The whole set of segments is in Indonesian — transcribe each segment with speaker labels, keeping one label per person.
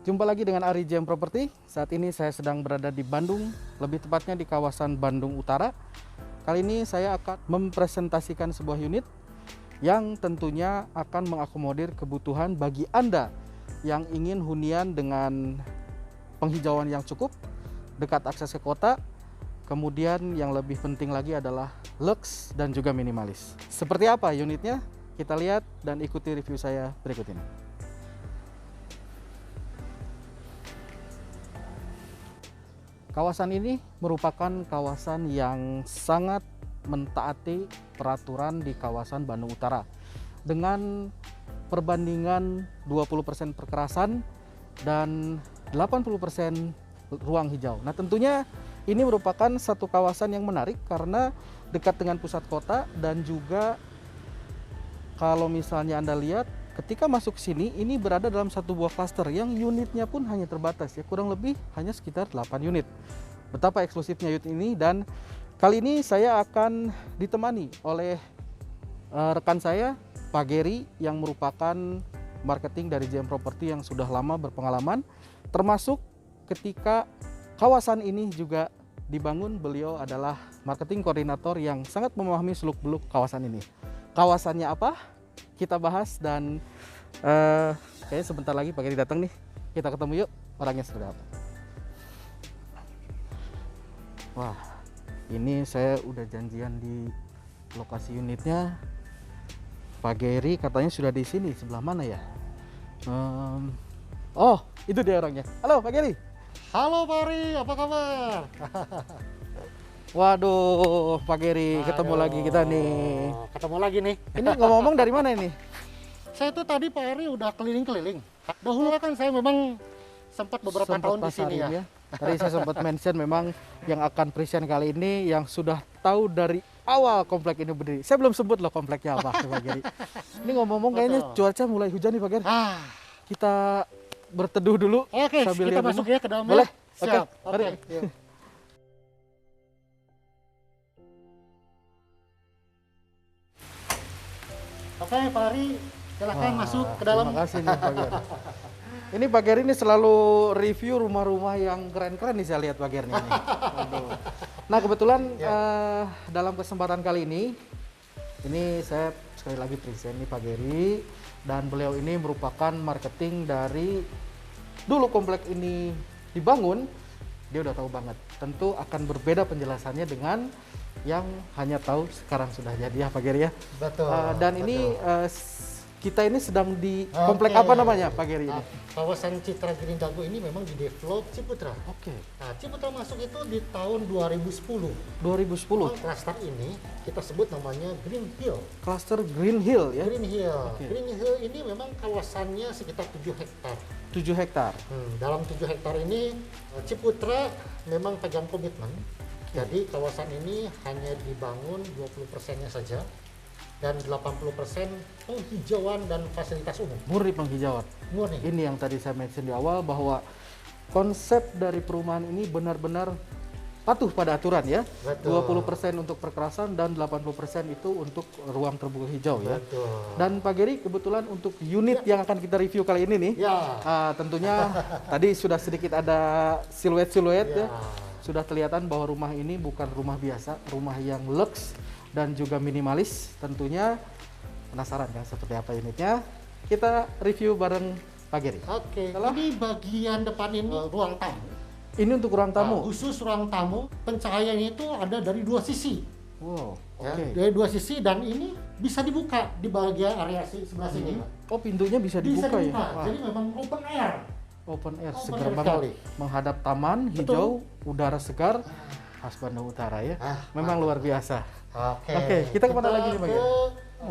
Speaker 1: Jumpa lagi dengan Ari JM Property. Saat ini saya sedang berada di Bandung, lebih tepatnya di kawasan Bandung Utara. Kali ini saya akan mempresentasikan sebuah unit yang tentunya akan mengakomodir kebutuhan bagi Anda yang ingin hunian dengan penghijauan yang cukup, dekat akses ke kota, kemudian yang lebih penting lagi adalah luxe dan juga minimalis. Seperti apa unitnya? Kita lihat dan ikuti review saya berikut ini. Kawasan ini merupakan kawasan yang sangat mentaati peraturan di kawasan Bandung Utara dengan perbandingan 20% perkerasan dan 80% ruang hijau. Nah, tentunya ini merupakan satu kawasan yang menarik karena dekat dengan pusat kota dan juga kalau misalnya Anda lihat ketika masuk sini ini berada dalam satu buah klaster yang unitnya pun hanya terbatas ya, kurang lebih hanya sekitar 8 unit. Betapa eksklusifnya unit ini, dan kali ini saya akan ditemani oleh rekan saya Pak Gary yang merupakan marketing dari JM Property yang sudah lama berpengalaman, termasuk ketika kawasan ini juga dibangun beliau adalah marketing koordinator yang sangat memahami seluk-beluk kawasan ini. Kawasannya apa? Kita bahas dan kayaknya sebentar lagi Pak Gary datang nih. Kita ketemu yuk orangnya seperti apa. Wah, ini saya udah janjian di lokasi unitnya. Pak Gary katanya sudah di sini, sebelah mana ya? Oh, itu dia orangnya. Halo Pak Gary.
Speaker 2: Halo Pak Ari, apa kabar?
Speaker 1: Waduh, Pak Gary, ketemu lagi kita nih.
Speaker 2: Ketemu lagi nih.
Speaker 1: Ini ngomong-ngomong dari mana ini?
Speaker 2: Saya tuh tadi Pak Ari udah keliling-keliling. Dahulu kan saya memang sempat beberapa tahun di sini ya.
Speaker 1: Tadi saya sempat mention memang yang akan present kali ini yang sudah tahu dari awal komplek ini berdiri. Saya belum sebut loh kompleknya apa, Pak Gary. Ini ngomong-ngomong kayaknya cuaca mulai hujan nih Pak Gary. Kita berteduh dulu.
Speaker 2: Oke,
Speaker 1: sambil
Speaker 2: kita masuk ya ke dalam.
Speaker 1: Boleh?
Speaker 2: Siap.
Speaker 1: Oke.
Speaker 2: Oke, Pak Ari, silakan masuk ke dalam.
Speaker 1: Terima kasih nih Pak Gary. Ini Pak Gary ini selalu review rumah-rumah yang keren-keren nih saya lihat Pak Gary ini. Nah, kebetulan dalam kesempatan kali ini saya sekali lagi present nih Pak Gary, dan beliau ini merupakan marketing dari dulu komplek ini dibangun, dia udah tahu banget. Tentu akan berbeda penjelasannya dengan yang hanya tahu sekarang sudah jadi ya Pak Gary ya.
Speaker 2: Betul.
Speaker 1: Dan
Speaker 2: betul.
Speaker 1: ini kita ini sedang di komplek apa namanya Pak Gary ini?
Speaker 2: Kawasan Citra Green Dago ini memang di develop Ciputra.
Speaker 1: Oke.
Speaker 2: Nah, Ciputra masuk itu di tahun 2010.
Speaker 1: 2010.
Speaker 2: Klaster ini kita sebut namanya Green Hill.
Speaker 1: Cluster Green Hill ya.
Speaker 2: Green Hill.
Speaker 1: Oke.
Speaker 2: Green Hill ini memang kawasannya sekitar 7 hektar.
Speaker 1: 7 hektar.
Speaker 2: Dalam 7 hektar ini Ciputra memang pegang komitmen. Jadi kawasan ini hanya dibangun 20%-nya saja dan 80% penghijauan dan fasilitas umum.
Speaker 1: Murni penghijauan.
Speaker 2: Murni.
Speaker 1: Ini yang tadi saya mention di awal bahwa konsep dari perumahan ini benar-benar patuh pada aturan ya.
Speaker 2: Betul.
Speaker 1: 20% untuk perkerasan dan 80% itu untuk ruang terbuka hijau ya.
Speaker 2: Betul.
Speaker 1: Dan Pak Gary kebetulan untuk unit yang akan kita review kali ini nih, tentunya tadi sudah sedikit ada siluet-siluet ya. Sudah kelihatan bahwa rumah ini bukan rumah biasa, rumah yang luxe dan juga minimalis. Tentunya penasaran kan seperti apa unitnya? Kita review bareng Pak Gary.
Speaker 2: Oke. Ini bagian depan ini ruang tamu.
Speaker 1: Ini untuk ruang tamu.
Speaker 2: Khusus ruang tamu, pencahayaannya itu ada dari 2 sisi.
Speaker 1: Wow.
Speaker 2: Ya,
Speaker 1: Oke.
Speaker 2: dari 2 sisi, dan ini bisa dibuka di bagian area sebelah sini.
Speaker 1: Oh, pintunya bisa dibuka, ya. Wah.
Speaker 2: Jadi memang open air.
Speaker 1: Open air,
Speaker 2: Open
Speaker 1: segar
Speaker 2: air
Speaker 1: banget.
Speaker 2: sekali.
Speaker 1: Menghadap taman hijau, udara segar, khas Bandung Utara ya. Memang luar biasa. Oke, kita kemana lagi nih Pak Gary?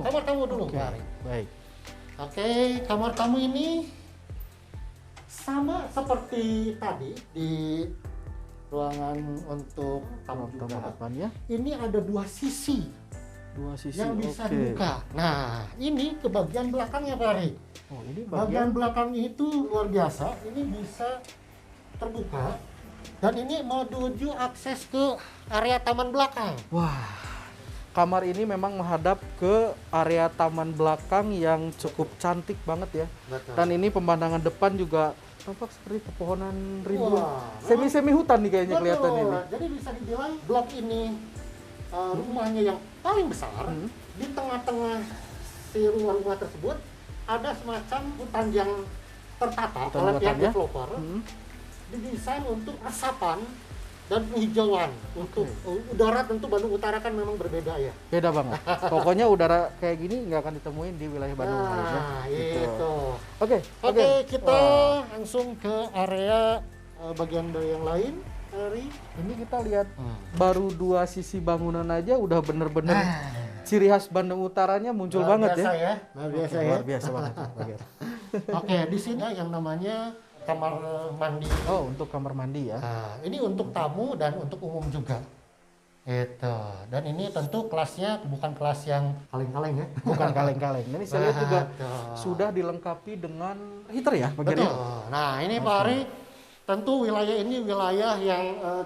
Speaker 2: Kamar tamu dulu,
Speaker 1: Oke,
Speaker 2: Pak Ari.
Speaker 1: baik.
Speaker 2: Oke, kamar tamu ini sama seperti tadi di ruangan untuk tamu
Speaker 1: Tamu
Speaker 2: juga.
Speaker 1: depan ya.
Speaker 2: Ini ada 2 sisi
Speaker 1: Dua sisi.
Speaker 2: yang bisa
Speaker 1: oke.
Speaker 2: dibuka. Nah, ini ke bagian belakangnya, Pak Ari.
Speaker 1: Oh, ini
Speaker 2: Bagian
Speaker 1: bagian
Speaker 2: belakang itu luar biasa. Ini bisa terbuka dan ini menuju akses ke area taman belakang.
Speaker 1: Wah, kamar ini memang menghadap ke area taman belakang yang cukup cantik banget ya.
Speaker 2: Betul.
Speaker 1: Dan ini pemandangan depan juga tampak seperti pepohonan rimbun.
Speaker 2: Wah,
Speaker 1: Semi-semi hutan nih kayaknya kelihatan
Speaker 2: betul.
Speaker 1: ini.
Speaker 2: Jadi bisa dibilang blok ini rumahnya yang paling besar. Di tengah-tengah si rumah-rumah tersebut ada semacam hutan yang tertata
Speaker 1: Hutan
Speaker 2: oleh pihak
Speaker 1: buatan ya?
Speaker 2: developer. Didesain untuk resapan dan penghijauan. Untuk udara tentu Bandung Utara kan memang berbeda ya.
Speaker 1: Beda banget. Pokoknya udara kayak gini nggak akan ditemuin di wilayah Bandung.
Speaker 2: Nah, itu.
Speaker 1: Oke,
Speaker 2: Oke, kita langsung ke area bagian dari yang lain.
Speaker 1: Ini kita lihat baru 2 sisi bangunan aja udah bener-bener ciri khas Bandung Utaranya muncul banget
Speaker 2: biasa
Speaker 1: ya.
Speaker 2: Luar biasa ya.
Speaker 1: Luar biasa banget.
Speaker 2: Oke, di sini yang namanya kamar mandi.
Speaker 1: Oh, untuk kamar mandi ya.
Speaker 2: Nah, ini untuk tamu dan untuk umum juga. Itu. Dan ini tentu kelasnya bukan kelas yang kaleng-kaleng ya.
Speaker 1: Bukan kaleng-kaleng. Ini saya lihat juga
Speaker 2: Betul.
Speaker 1: sudah dilengkapi dengan heater ya
Speaker 2: Betul.
Speaker 1: bagiannya.
Speaker 2: Nah, ini Pak Ari, tentu wilayah ini wilayah yang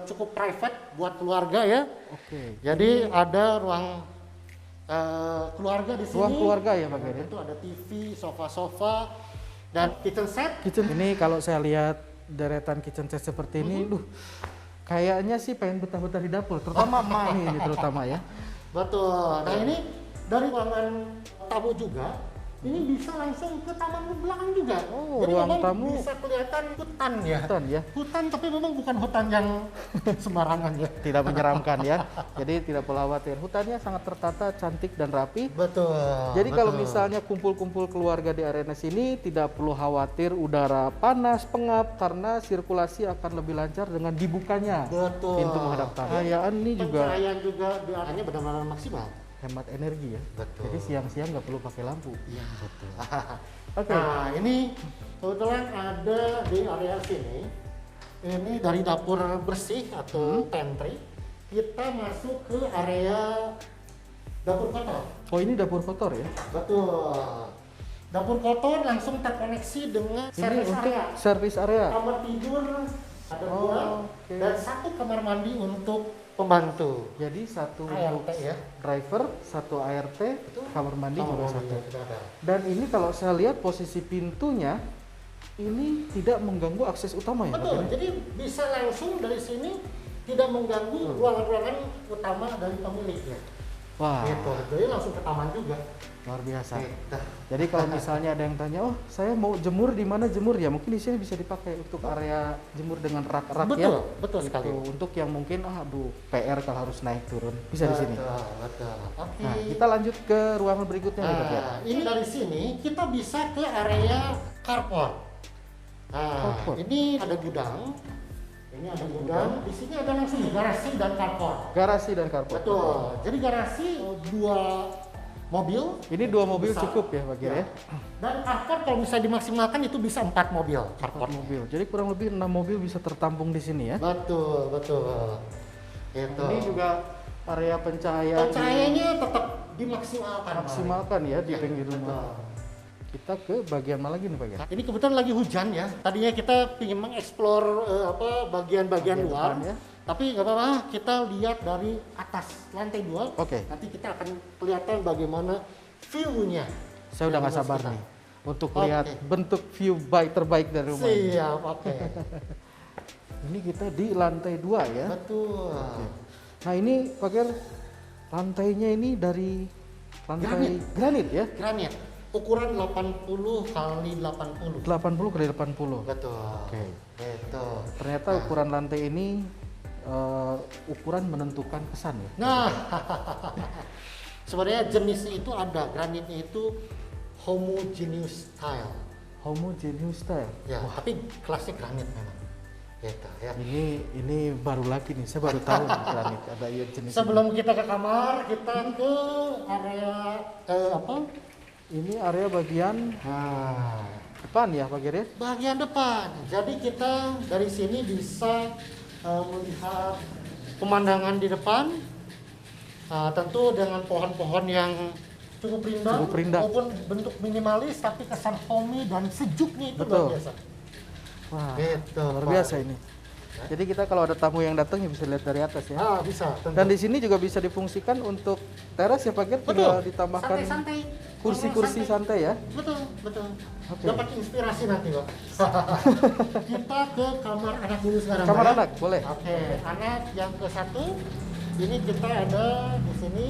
Speaker 2: cukup private buat keluarga ya.
Speaker 1: Oke.
Speaker 2: Jadi ada ruang keluarga di sini.
Speaker 1: Ruang keluarga ya Pak Giri?
Speaker 2: Itu ada TV, sofa-sofa, dan kitchen set.
Speaker 1: Kitchen ini kalau saya lihat deretan kitchen set seperti ini, kayaknya sih pengen betah-betah di dapur, terutama emak nih ini terutama ya.
Speaker 2: Betul. Nah ini dari ruangan tamu juga, ini bisa langsung ke taman belakang juga.
Speaker 1: Oh,
Speaker 2: jadi
Speaker 1: ruang
Speaker 2: memang
Speaker 1: tamu
Speaker 2: bisa kelihatan hutan ya.
Speaker 1: Hutan ya.
Speaker 2: Hutan tapi memang bukan hutan yang sembarangan ya.
Speaker 1: Tidak menyeramkan ya. Jadi tidak perlu khawatir. Hutannya sangat tertata, cantik dan rapi.
Speaker 2: Betul.
Speaker 1: Jadi kalau
Speaker 2: betul.
Speaker 1: misalnya kumpul-kumpul keluarga di arena sini tidak perlu khawatir udara panas, pengap karena sirkulasi akan lebih lancar dengan dibukanya
Speaker 2: Betul.
Speaker 1: pintu menghadap tamu. Pencahayaan ini juga
Speaker 2: Pencahayaan juga di areanya benar-benar maksimal.
Speaker 1: hemat energi ya.
Speaker 2: Betul.
Speaker 1: Jadi siang-siang nggak perlu pakai lampu.
Speaker 2: Iya betul.
Speaker 1: Oke.
Speaker 2: Nah ini kebetulan ada di area sini. Ini dari dapur bersih atau pantry. Kita masuk ke area dapur kotor.
Speaker 1: Oh ini dapur kotor ya?
Speaker 2: Betul. Dapur kotor langsung terkoneksi dengan
Speaker 1: Ini
Speaker 2: service
Speaker 1: untuk
Speaker 2: area.
Speaker 1: service area.
Speaker 2: Kamar tidur ada
Speaker 1: Oh,
Speaker 2: 2
Speaker 1: oke.
Speaker 2: dan 1 kamar mandi untuk pembantu.
Speaker 1: Jadi satu
Speaker 2: ART ya.
Speaker 1: driver, satu ART, kamar mandi juga
Speaker 2: Kamar
Speaker 1: satu.
Speaker 2: mandi juga ada.
Speaker 1: Dan ini kalau saya lihat posisi pintunya ini tidak mengganggu akses utama ya. Pak
Speaker 2: Betul,
Speaker 1: Giri?
Speaker 2: jadi bisa langsung dari sini tidak mengganggu ruangan-ruangan utama dari pemiliknya.
Speaker 1: Wah,
Speaker 2: Gitu, jadi langsung ke taman juga.
Speaker 1: luar biasa.
Speaker 2: Gitu.
Speaker 1: Jadi kalau misalnya ada yang tanya, oh saya mau jemur di mana jemur ya, mungkin di sini bisa dipakai untuk area jemur dengan rak-rak ya.
Speaker 2: Betul, betul
Speaker 1: Gitu.
Speaker 2: sekali.
Speaker 1: Untuk yang mungkin, aduh PR kalau harus naik turun, bisa di sini.
Speaker 2: Betul, betul. Oke.
Speaker 1: Nah, kita lanjut ke ruangan berikutnya nih Pak Giri.
Speaker 2: Nah, ini dari sini kita bisa ke area carport. Nah,
Speaker 1: Carport.
Speaker 2: ini ada gudang. Ini ada gudang. Di sini ada langsung garasi dan carport.
Speaker 1: Garasi dan carport.
Speaker 2: Betul. Jadi garasi 2 mobil.
Speaker 1: Ini 2 mobil
Speaker 2: Besar.
Speaker 1: cukup ya Pak Giri ya.
Speaker 2: Dan carport kalau bisa dimaksimalkan itu bisa 4 mobil.
Speaker 1: 4
Speaker 2: Carport.
Speaker 1: mobil. Jadi kurang lebih 6 mobil bisa tertampung di sini ya.
Speaker 2: Betul, betul. Itu.
Speaker 1: Ini juga area pencahayaan
Speaker 2: Pencahayaannya tetap dimaksimalkan.
Speaker 1: maksimalkan ya di
Speaker 2: Ya,
Speaker 1: pinggir rumah. Kita ke bagian mana lagi nih Pak Giri?
Speaker 2: Nah, ini kebetulan lagi hujan ya. Tadinya kita ingin mengeksplor bagian-bagian
Speaker 1: Bagian
Speaker 2: luar.
Speaker 1: depan ya.
Speaker 2: Tapi nggak apa-apa, kita lihat dari atas lantai 2.
Speaker 1: Oke.
Speaker 2: Nanti kita akan kelihatan bagaimana view-nya.
Speaker 1: Saya udah nggak
Speaker 2: Yang
Speaker 1: sabar
Speaker 2: kita.
Speaker 1: nih untuk
Speaker 2: Oke.
Speaker 1: lihat bentuk view terbaik dari rumah ini.
Speaker 2: Siap, oke.
Speaker 1: Ini kita di lantai 2 ya.
Speaker 2: Betul.
Speaker 1: Nah ini Pak Giri, lantainya ini dari lantai granit ya.
Speaker 2: Granit, ukuran 80 kali 80.
Speaker 1: 80 kali 80.
Speaker 2: Betul.
Speaker 1: Oke.
Speaker 2: Itu.
Speaker 1: Ternyata ukuran lantai ini ukuran menentukan kesan ya.
Speaker 2: Nah, sebenarnya jenisnya itu ada. Granitnya itu homogeneous style.
Speaker 1: Homogeneous style.
Speaker 2: Ya, tapi kelasnya granit memang. Gitu ya.
Speaker 1: Ini baru lagi nih, saya baru tahu nih granit ada jenis.
Speaker 2: Sebelum kita ke kamar, kita ke area apa?
Speaker 1: Ini area bagian
Speaker 2: Nah,
Speaker 1: depan ya Pak Giri.
Speaker 2: bagian depan. Jadi kita dari sini bisa melihat pemandangan di depan. Tentu dengan pohon-pohon yang cukup rindang,
Speaker 1: Cukup rindang.
Speaker 2: maupun bentuk minimalis tapi kesan homey dan sejuknya itu
Speaker 1: Betul.
Speaker 2: luar biasa.
Speaker 1: Wah,
Speaker 2: Gitu,
Speaker 1: luar
Speaker 2: Pak.
Speaker 1: biasa ini. Jadi kita kalau ada tamu yang datang ya bisa lihat dari atas ya.
Speaker 2: Bisa. Tentu.
Speaker 1: Dan di sini juga bisa difungsikan untuk teras ya Pak Gert, tinggal ditambahkan
Speaker 2: Santai-santai.
Speaker 1: kursi-kursi santai ya.
Speaker 2: Betul.
Speaker 1: Oke.
Speaker 2: Dapat inspirasi nanti, Pak. Kita ke kamar anak dulu sekarang.
Speaker 1: Kamar
Speaker 2: Pak, ya.
Speaker 1: anak, boleh.
Speaker 2: Oke, anak yang ke-1. Ini kita ada di sini.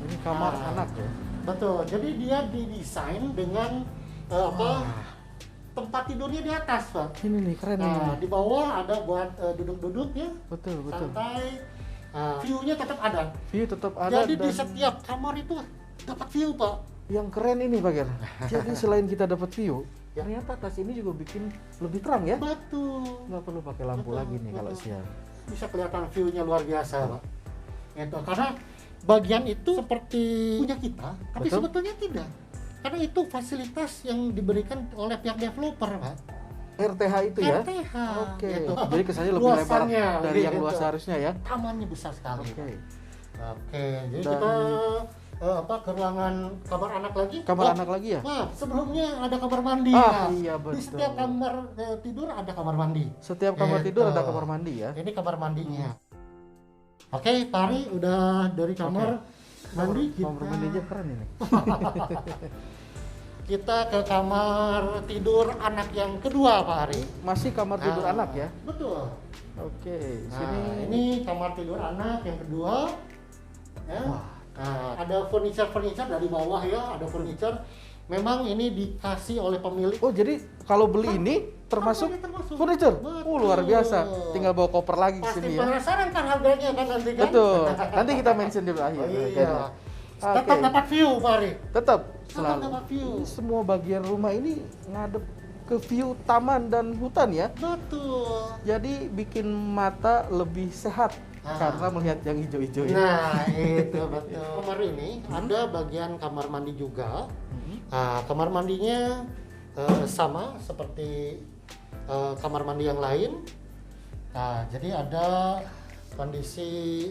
Speaker 1: Ini kamar anak ya.
Speaker 2: Betul. Jadi dia didesain dengan tempat tidurnya di atas, Pak.
Speaker 1: Ini nih keren
Speaker 2: Nah,
Speaker 1: ini.
Speaker 2: di bawah ada buat duduk-duduk ya.
Speaker 1: Betul.
Speaker 2: Santai. View-nya tetap ada.
Speaker 1: View tetap ada.
Speaker 2: Jadi di
Speaker 1: dan
Speaker 2: setiap kamar itu dapat view, Pak.
Speaker 1: yang keren ini Pak Gert. Jadi selain kita dapat view,
Speaker 2: Ya.
Speaker 1: ternyata atas ini juga bikin lebih terang ya.
Speaker 2: Betul.
Speaker 1: Nggak perlu pakai lampu
Speaker 2: Betul,
Speaker 1: lagi nih kalau
Speaker 2: betul.
Speaker 1: siang.
Speaker 2: Bisa kelihatan view-nya luar biasa, Pak. Itu karena bagian itu seperti punya kita, tapi
Speaker 1: Betul.
Speaker 2: sebetulnya tidak. Karena itu fasilitas yang diberikan oleh pihak developer, Pak.
Speaker 1: RTH itu ya.
Speaker 2: RTH.
Speaker 1: Oke.
Speaker 2: gitu.
Speaker 1: Jadi kesannya lebih lebar
Speaker 2: Luasannya,
Speaker 1: dari yang
Speaker 2: gitu.
Speaker 1: luas seharusnya ya.
Speaker 2: Tamannya besar sekali.
Speaker 1: Oke.
Speaker 2: Oke, jadi
Speaker 1: Dan-
Speaker 2: kita ke ruangan kamar anak lagi.
Speaker 1: Kamar anak lagi ya?
Speaker 2: Maaf, sebelumnya ada kamar mandi.
Speaker 1: Ah,
Speaker 2: Nah,
Speaker 1: iya,
Speaker 2: Di
Speaker 1: betul.
Speaker 2: setiap kamar tidur ada kamar mandi.
Speaker 1: Setiap kamar
Speaker 2: Gitu.
Speaker 1: tidur ada kamar mandi ya.
Speaker 2: Ini kamar mandinya. Oke, Pak Ari udah dari kamar mandi
Speaker 1: Kamar mandinya keren ini.
Speaker 2: kita ke kamar tidur anak yang kedua, Pak Ari.
Speaker 1: Masih kamar tidur
Speaker 2: Nah,
Speaker 1: anak ya.
Speaker 2: Betul.
Speaker 1: Oke,
Speaker 2: Nah,
Speaker 1: sini
Speaker 2: ini kamar tidur anak yang kedua. Ya. Nah, ada furniture dari bawah ya, ada furniture. Memang ini dikasih oleh pemilik.
Speaker 1: Oh, jadi kalau beli ini termasuk
Speaker 2: Termasuk.
Speaker 1: furniture.
Speaker 2: Betul.
Speaker 1: Luar biasa. Tinggal bawa koper lagi ke
Speaker 2: Pasti
Speaker 1: sini ya.
Speaker 2: penasaran kan harganya kan nanti kan?
Speaker 1: Betul. Nanti kita mention di akhir.
Speaker 2: Oh, iya.
Speaker 1: Oke.
Speaker 2: Tetap dapat view, Pak Ari.
Speaker 1: Tetap
Speaker 2: Tetap
Speaker 1: selalu.
Speaker 2: dapat view.
Speaker 1: Ini semua bagian rumah ini ngadep ke view taman dan hutan ya.
Speaker 2: Betul.
Speaker 1: Jadi bikin mata lebih sehat karena melihat yang hijau-hijau ini.
Speaker 2: Nah, itu betul. Kamar ini ada bagian kamar mandi juga. Kamar mandinya sama seperti kamar mandi yang lain. Nah, jadi ada kondisi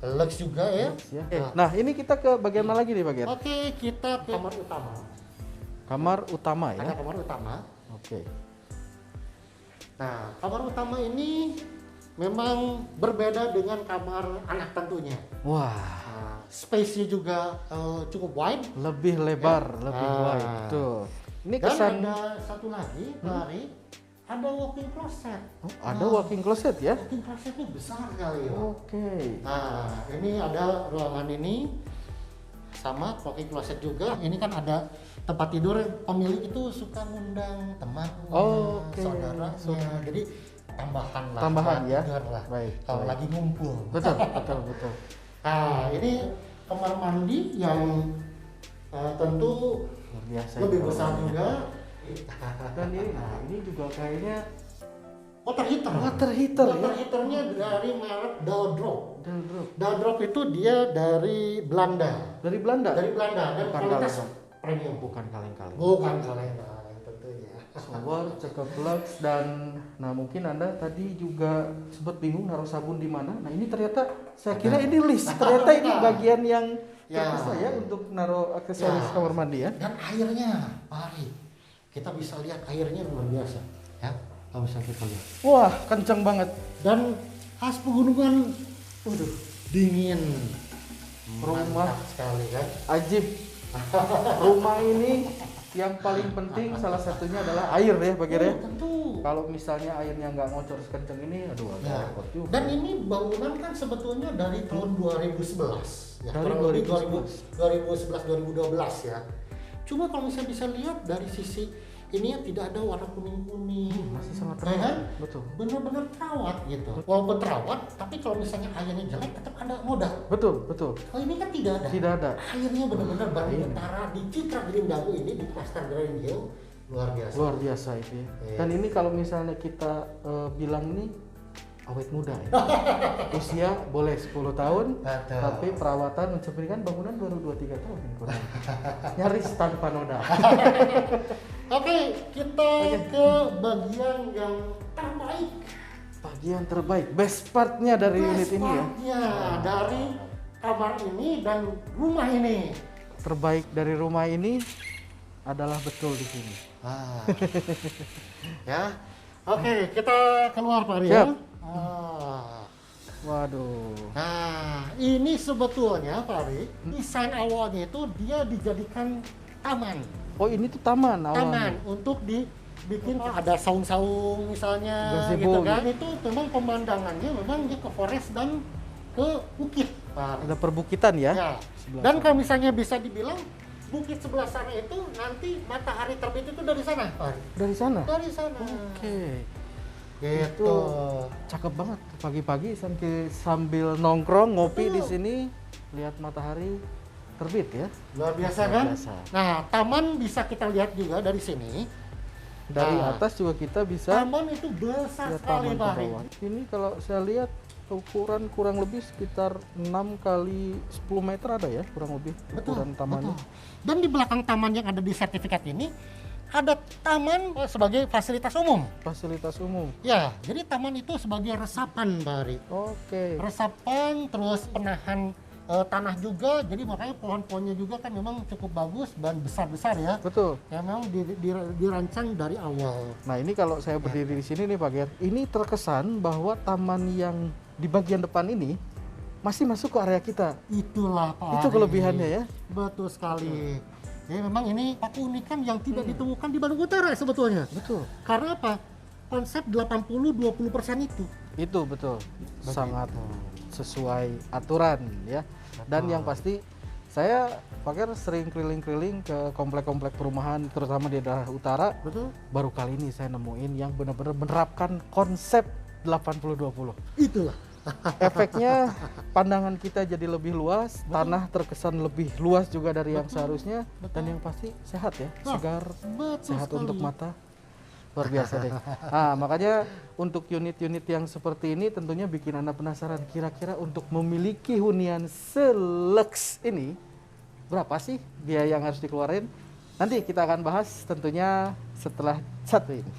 Speaker 2: lux juga ya.
Speaker 1: Ya. Nah, ini kita ke bagian mana lagi nih, Pak Gert?
Speaker 2: Oke, kita ke kamar utama.
Speaker 1: Kamar utama
Speaker 2: Ada
Speaker 1: ya.
Speaker 2: kamar utama.
Speaker 1: Oke.
Speaker 2: Nah, kamar utama ini memang berbeda dengan kamar anak tentunya.
Speaker 1: Wah,
Speaker 2: Nah, space-nya juga cukup wide.
Speaker 1: lebih lebar, lebih
Speaker 2: Ah.
Speaker 1: wide. Tuh. Ini
Speaker 2: Dan
Speaker 1: kesan
Speaker 2: ada satu lagi, Pak Ari, ada walk-in closet.
Speaker 1: Oh, ada walk-in closet ya.
Speaker 2: Walk-in closetnya besar sekali ya.
Speaker 1: Oke.
Speaker 2: Nah, ini ada ruangan ini sama walk-in closet juga. Ini kan ada tempat tidur. Pemilik itu suka ngundang temannya,
Speaker 1: Oke.
Speaker 2: saudaranya. Jadi tambahan lah.
Speaker 1: Tambahan
Speaker 2: tempat
Speaker 1: ya.
Speaker 2: tidur lah.
Speaker 1: Baik,
Speaker 2: Kalau
Speaker 1: baik.
Speaker 2: lagi ngumpul.
Speaker 1: Betul, betul.
Speaker 2: Nah, ini kamar mandi yang tentu
Speaker 1: Luar biasa.
Speaker 2: lebih
Speaker 1: ya.
Speaker 2: besar juga.
Speaker 1: Dan ini, nah, ini juga kayaknya
Speaker 2: Water heater.
Speaker 1: water heater ya.
Speaker 2: Water heaternya dari merek Daldrop.
Speaker 1: Daldrop.
Speaker 2: Daldrop itu dia dari Belanda.
Speaker 1: Dari Belanda.
Speaker 2: Dari Belanda dan
Speaker 1: Bukan
Speaker 2: kualitas
Speaker 1: kaleng.
Speaker 2: premium.
Speaker 1: Bukan kaleng-kaleng.
Speaker 2: Bukan kaleng-kaleng tentunya.
Speaker 1: Shower, cakep lux, dan nah mungkin Anda tadi juga sempat bingung naruh sabun di mana. Nah, ini ternyata saya kira ini list. Ternyata ini bagian yang
Speaker 2: Ya.
Speaker 1: terpisah ya untuk naruh aksesoris
Speaker 2: Ya.
Speaker 1: kamar mandi ya.
Speaker 2: Dan airnya, Pak Ari, kita bisa lihat airnya luar biasa. Ya, kalau bisa kita lihat.
Speaker 1: Wah, kencang banget.
Speaker 2: Dan khas pegunungan, waduh, dingin.
Speaker 1: Rumah.
Speaker 2: Mantap sekali kan.
Speaker 1: Ajib. Rumah ini yang paling penting salah satunya adalah air ya, Pak Gert ya.
Speaker 2: Tentu.
Speaker 1: Kalau misalnya airnya nggak ngocor sekencang ini, aduh agak
Speaker 2: Ya.
Speaker 1: repot juga.
Speaker 2: Dan ini bangunan kan sebetulnya dari tahun 2011 ya,
Speaker 1: Dari
Speaker 2: kurang lebih
Speaker 1: 2011.
Speaker 2: 2011 ya. Cuma kalau misalnya bisa lihat dari sisi ini ya tidak ada warna kuning-kuning.
Speaker 1: Masih sangat
Speaker 2: Ya kan?
Speaker 1: terawat. Betul.
Speaker 2: Benar-benar terawat gitu. Walaupun terawat, tapi kalau misalnya airnya jelek tetap ada noda.
Speaker 1: Betul.
Speaker 2: Kalau ini kan tidak ada.
Speaker 1: Tidak ada.
Speaker 2: Airnya benar-benar baru utara di Citra Green Dago ini di Cluster Green Hill luar biasa.
Speaker 1: Luar biasa itu ya.
Speaker 2: Iya.
Speaker 1: Dan ini kalau misalnya kita bilang ini awet muda ya. Usia boleh 10 tahun,
Speaker 2: Betul.
Speaker 1: tapi perawatan mencerminkan bangunan baru 2-3 tahun ini kurang. Nyaris tanpa noda.
Speaker 2: Oke, kita ke bagian yang terbaik.
Speaker 1: Bagian terbaik, best partnya dari unit ini ya.
Speaker 2: Partnya dari kamar ini dan rumah ini.
Speaker 1: Terbaik dari rumah ini adalah betul di sini.
Speaker 2: Ya, oke, kita keluar Pak Ria.
Speaker 1: Siap.
Speaker 2: Ah.
Speaker 1: Waduh.
Speaker 2: Nah, ini sebetulnya Pak Ari, desain awalnya itu dia dijadikan taman.
Speaker 1: Oh, ini tuh taman
Speaker 2: Taman
Speaker 1: awalnya.
Speaker 2: untuk dibikin ada saung-saung misalnya
Speaker 1: Gazebo
Speaker 2: gitu kan.
Speaker 1: gitu.
Speaker 2: Itu memang pemandangannya memang dia ke forest dan ke bukit, Pak Ari.
Speaker 1: Ada perbukitan ya.
Speaker 2: Ya.
Speaker 1: Sebelah
Speaker 2: Dan
Speaker 1: sana.
Speaker 2: kalau misalnya bisa dibilang bukit sebelah sana itu nanti matahari terbit itu dari sana, Pak Ari.
Speaker 1: Dari sana.
Speaker 2: Dari sana.
Speaker 1: Oke.
Speaker 2: Gitu.
Speaker 1: Cakep banget pagi-pagi sambil nongkrong ngopi di
Speaker 2: Betul.
Speaker 1: sini lihat matahari terbit ya.
Speaker 2: Luar biasa
Speaker 1: Luar
Speaker 2: kan?
Speaker 1: biasa.
Speaker 2: Nah, taman bisa kita lihat juga dari sini.
Speaker 1: Dari
Speaker 2: Nah,
Speaker 1: atas juga kita bisa
Speaker 2: Taman itu besar
Speaker 1: lihat
Speaker 2: sekali,
Speaker 1: taman ke
Speaker 2: Pak Ari.
Speaker 1: bawah. Ini kalau saya lihat ukuran kurang lebih sekitar 6 kali 10 meter ada ya kurang lebih ukuran tamannya.
Speaker 2: Betul. Dan di belakang taman yang ada di sertifikat ini ada taman sebagai fasilitas umum.
Speaker 1: Fasilitas umum.
Speaker 2: Ya, jadi taman itu sebagai resapan, Pak Ari.
Speaker 1: Oke.
Speaker 2: Resapan terus penahan tanah juga, jadi makanya pohon-pohonnya juga kan memang cukup bagus dan besar-besar ya.
Speaker 1: Betul.
Speaker 2: Ya memang dirancang dari awal.
Speaker 1: Nah, ini kalau saya berdiri di sini nih Pak Ger, ini terkesan bahwa taman yang di bagian depan ini masih masuk ke area kita.
Speaker 2: Itulah Pak
Speaker 1: Itu
Speaker 2: Ari.
Speaker 1: kelebihannya ya.
Speaker 2: Betul sekali. Jadi memang ini keunikan yang tidak ditemukan di Bandung Utara sebetulnya.
Speaker 1: Betul.
Speaker 2: Karena apa? Konsep 80-20% itu.
Speaker 1: Itu betul. Sangat sesuai aturan ya. Dan yang pasti saya Pak Ger sering keliling-keliling ke komplek-komplek perumahan terutama di daerah utara.
Speaker 2: Betul?
Speaker 1: Baru kali ini saya nemuin yang benar-benar menerapkan konsep 80-20.
Speaker 2: Itulah.
Speaker 1: Efeknya pandangan kita jadi lebih luas, tanah terkesan lebih luas juga dari yang seharusnya, dan yang pasti sehat ya,
Speaker 2: Nah,
Speaker 1: segar,
Speaker 2: betul
Speaker 1: sehat
Speaker 2: sekali.
Speaker 1: untuk mata. Luar biasa deh. Nah, makanya untuk unit-unit yang seperti ini tentunya bikin Anda penasaran kira-kira untuk memiliki hunian seleks ini berapa sih biaya yang harus dikeluarin? Nanti kita akan bahas tentunya setelah satu ini.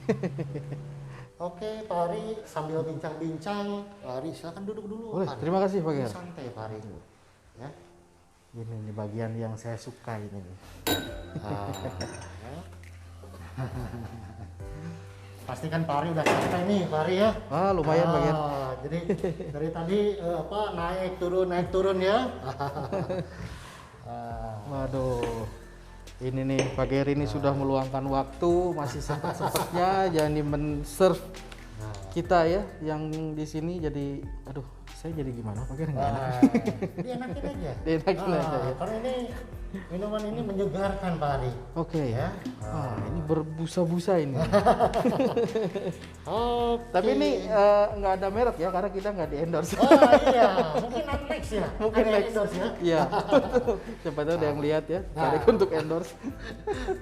Speaker 2: Oke, Pak Ari, sambil bincang-bincang, Pak Ari silakan duduk dulu.
Speaker 1: Boleh,
Speaker 2: Pak Ari.
Speaker 1: terima kasih Pak Ger.
Speaker 2: Santai, Pak Ari. Ya.
Speaker 1: Ini nih bagian yang saya suka ini nih.
Speaker 2: Pastikan Pak Ari udah santai nih, Pak Ari ya.
Speaker 1: Ah, lumayan Pak Ger.
Speaker 2: Jadi dari tadi naik turun ya.
Speaker 1: Waduh, ini nih Pak Ger ini sudah meluangkan waktu, masih sempat-sempatnya jadi men-serve kita ya yang di sini. Jadi, aduh, saya jadi gimana Pak Ger? Nggak enak.
Speaker 2: Dienakin aja.
Speaker 1: Dienakin aja ya.
Speaker 2: Karena ini minuman ini menyegarkan, Pak Ari.
Speaker 1: Oke
Speaker 2: Ya.
Speaker 1: ini berbusa-busa ini.
Speaker 2: Oke.
Speaker 1: Tapi ini nggak ada merek ya karena kita nggak di endorse.
Speaker 2: Oh iya, mungkin next ya.
Speaker 1: Mungkin
Speaker 2: Ada yang
Speaker 1: next.
Speaker 2: endorse ya.
Speaker 1: Iya. Siapa tahu ada yang lihat ya. Balik untuk endorse.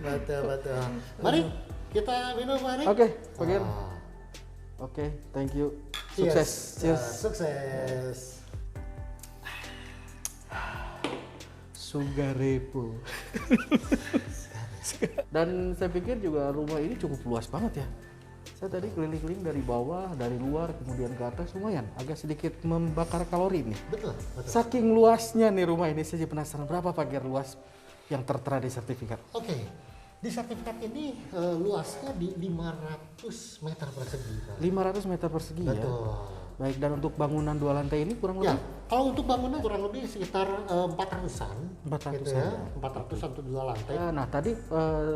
Speaker 2: Betul. Mari kita minum, Pak Ari.
Speaker 1: Oke, Pak Ger.
Speaker 2: Ah.
Speaker 1: Oke, thank you.
Speaker 2: Cheers.
Speaker 1: Sukses. Cheers.
Speaker 2: Sukses.
Speaker 1: Sugarepo. Dan saya pikir juga rumah ini cukup luas banget ya. Saya tadi keliling-keliling dari bawah, dari luar, kemudian ke atas, lumayan. Agak sedikit membakar kalori nih.
Speaker 2: Betul.
Speaker 1: Saking luasnya nih rumah ini, saya jadi penasaran berapa Pak Ger luas yang tertera di sertifikat.
Speaker 2: Oke. Di sertifikat ini luasnya di 500 meter persegi, Pak.
Speaker 1: 500 meter persegi ya.
Speaker 2: Betul.
Speaker 1: Baik, dan untuk bangunan 2 lantai ini kurang
Speaker 2: Ya,
Speaker 1: lebih
Speaker 2: kalau untuk bangunan kurang lebih sekitar 400-an.
Speaker 1: 400-an
Speaker 2: Gitu ya.
Speaker 1: ya.
Speaker 2: 400-an untuk 2 lantai.
Speaker 1: Nah, tadi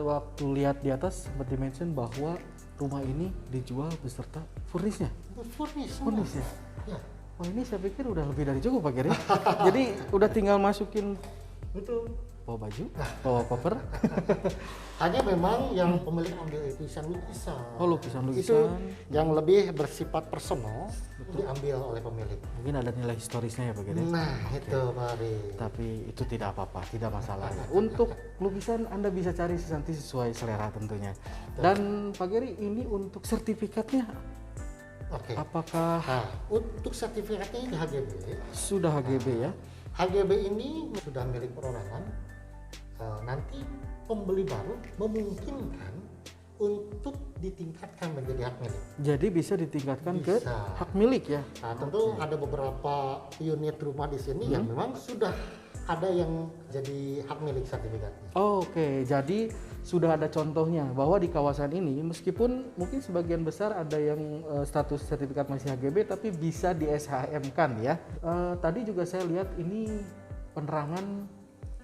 Speaker 1: waktu lihat di atas sempat dimention bahwa rumah ini dijual beserta furnisnya.
Speaker 2: Furnish.
Speaker 1: Furnisnya.
Speaker 2: Ya.
Speaker 1: Wah, ini saya pikir udah lebih dari cukup Pak Ger ya. Jadi udah tinggal masukin
Speaker 2: Betul.
Speaker 1: bawa baju, bawa koper.
Speaker 2: Hanya memang yang pemilik ambil itu lukisan.
Speaker 1: Oh, lukisan-lukisan.
Speaker 2: Itu yang lebih bersifat personal itu diambil oleh pemilik.
Speaker 1: Mungkin ada nilai historisnya ya Pak Ger ya.
Speaker 2: Nah, itu Pak Ari.
Speaker 1: Tapi itu tidak apa-apa, tidak masalah. Untuk lukisan Anda bisa cari nanti sesuai selera tentunya. Dan Pak Geri ini untuk sertifikatnya
Speaker 2: Oke.
Speaker 1: apakah
Speaker 2: Nah, untuk sertifikatnya ini HGB.
Speaker 1: sudah HGB ya?
Speaker 2: HGB ini sudah milik perorangan. Nanti pembeli baru memungkinkan untuk ditingkatkan menjadi hak milik.
Speaker 1: Jadi bisa ditingkatkan ke
Speaker 2: Bisa.
Speaker 1: hak milik ya?
Speaker 2: Nah, tentu ada beberapa unit rumah di sini yang memang sudah ada yang jadi hak milik sertifikatnya.
Speaker 1: Oke, jadi sudah ada contohnya bahwa di kawasan ini meskipun mungkin sebagian besar ada yang status sertifikat masih HGB tapi bisa di SHM kan ya. Tadi juga saya lihat ini penerangan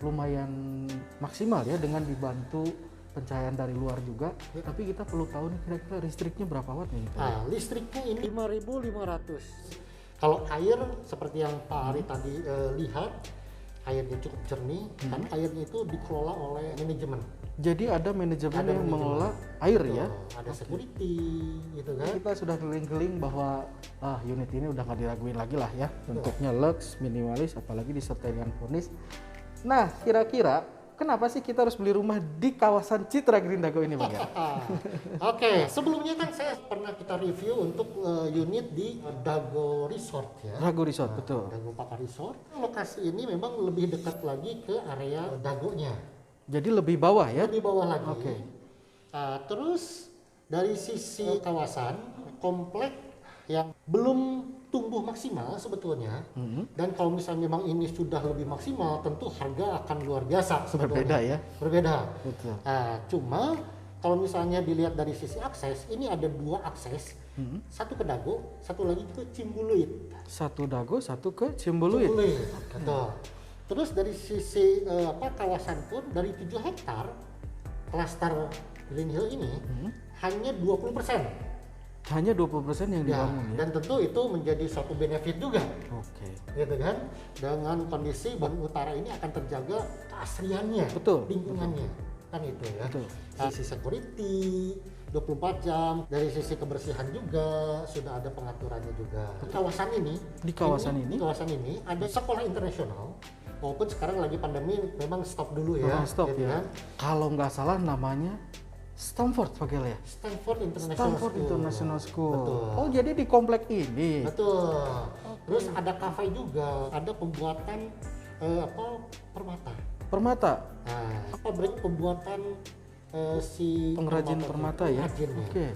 Speaker 1: lumayan maksimal ya dengan dibantu pencahayaan dari luar juga. Tapi kita perlu tahu nih kira-kira listriknya berapa watt nih?
Speaker 2: Listriknya ini 5.500. Kalau air seperti yang Pak Ari tadi lihat, airnya cukup jernih dan airnya itu dikelola oleh manajemen.
Speaker 1: Jadi ada manajemen yang mengelola air ya?
Speaker 2: Ada security gitu kan.
Speaker 1: Kita sudah keliling-keliling bahwa unit ini udah nggak diraguin lagi lah ya. Bentuknya lux, minimalis, apalagi disertai dengan kornis. Nah, kira-kira kenapa sih kita harus beli rumah di kawasan Citra Green Dago ini, Bang?
Speaker 2: Oke, sebelumnya kan saya pernah kita review untuk unit di Dago Resort ya.
Speaker 1: Dago Resort, betul.
Speaker 2: Dago Pakar Resort. Lokasi ini memang lebih dekat lagi ke area Dagonya.
Speaker 1: Jadi lebih bawah ya?
Speaker 2: Lebih bawah lagi.
Speaker 1: Oke.
Speaker 2: Terus dari sisi kawasan, komplek yang belum tumbuh maksimal sebetulnya, dan kalau misalnya memang ini sudah lebih maksimal, tentu harga akan luar biasa sebetulnya.
Speaker 1: Berbeda ya?
Speaker 2: Berbeda.
Speaker 1: Betul.
Speaker 2: Cuma kalau misalnya dilihat dari sisi akses, ini ada dua akses, satu ke Dago, satu lagi ke Cimbuluit.
Speaker 1: Satu Dago, satu ke Cimbuluit.
Speaker 2: Betul. Terus dari sisi kawasan pun dari 7 hektar klaster Green Hill ini hanya 20%.
Speaker 1: Hanya 20% yang dibangun ya?
Speaker 2: Dan tentu itu menjadi suatu benefit juga.
Speaker 1: Oke.
Speaker 2: Gitu kan? Dengan kondisi Bandung Utara ini akan terjaga keasriannya,
Speaker 1: Betul.
Speaker 2: lingkungannya. Kan itu ya.
Speaker 1: Betul.
Speaker 2: Sisi security 24 jam, dari sisi kebersihan juga sudah ada pengaturannya juga. Di kawasan ini ada sekolah internasional. Walaupun sekarang lagi pandemi memang stop dulu ya.
Speaker 1: Stop
Speaker 2: gitu
Speaker 1: ya.
Speaker 2: kan?
Speaker 1: Kalau nggak salah namanya Stanford Pak ya?
Speaker 2: Stanford
Speaker 1: International School.
Speaker 2: Betul.
Speaker 1: Oh, jadi di komplek ini.
Speaker 2: Betul. Terus ada kafe juga, ada pembuatan permata.
Speaker 1: Permata.
Speaker 2: Nah, pabrik pembuatan si
Speaker 1: pengrajin permata ya. Oke.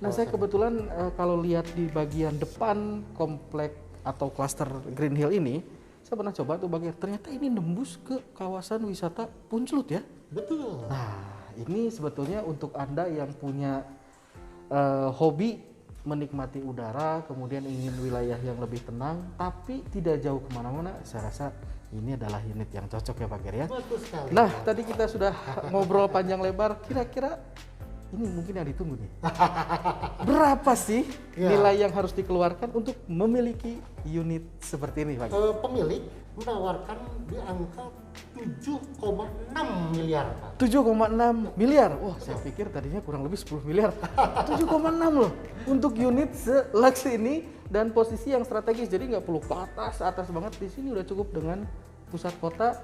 Speaker 1: Nah, saya kebetulan kalau lihat di bagian depan komplek atau klaster Green Hill ini, saya pernah coba tuh bagian, ternyata ini nembus ke kawasan wisata Puncelut ya.
Speaker 2: Betul.
Speaker 1: Nah, ini sebetulnya untuk Anda yang punya hobi menikmati udara, kemudian ingin wilayah yang lebih tenang, tapi tidak jauh kemana-mana, saya rasa ini adalah unit yang cocok ya Pak Ger ya.
Speaker 2: Betul sekali.
Speaker 1: Nah, tadi kita sudah ngobrol panjang lebar, kira-kira ini mungkin yang ditunggu nih. Berapa sih nilai yang harus dikeluarkan untuk memiliki unit seperti ini Pak?
Speaker 2: Pemilik menawarkan di angka 7,6 miliar Pak.
Speaker 1: 7,6 miliar? Wah, saya pikir tadinya kurang lebih 10 miliar. 7,6 loh untuk unit selux ini dan posisi yang strategis. Jadi nggak perlu ke atas banget. Di sini udah cukup dengan pusat kota,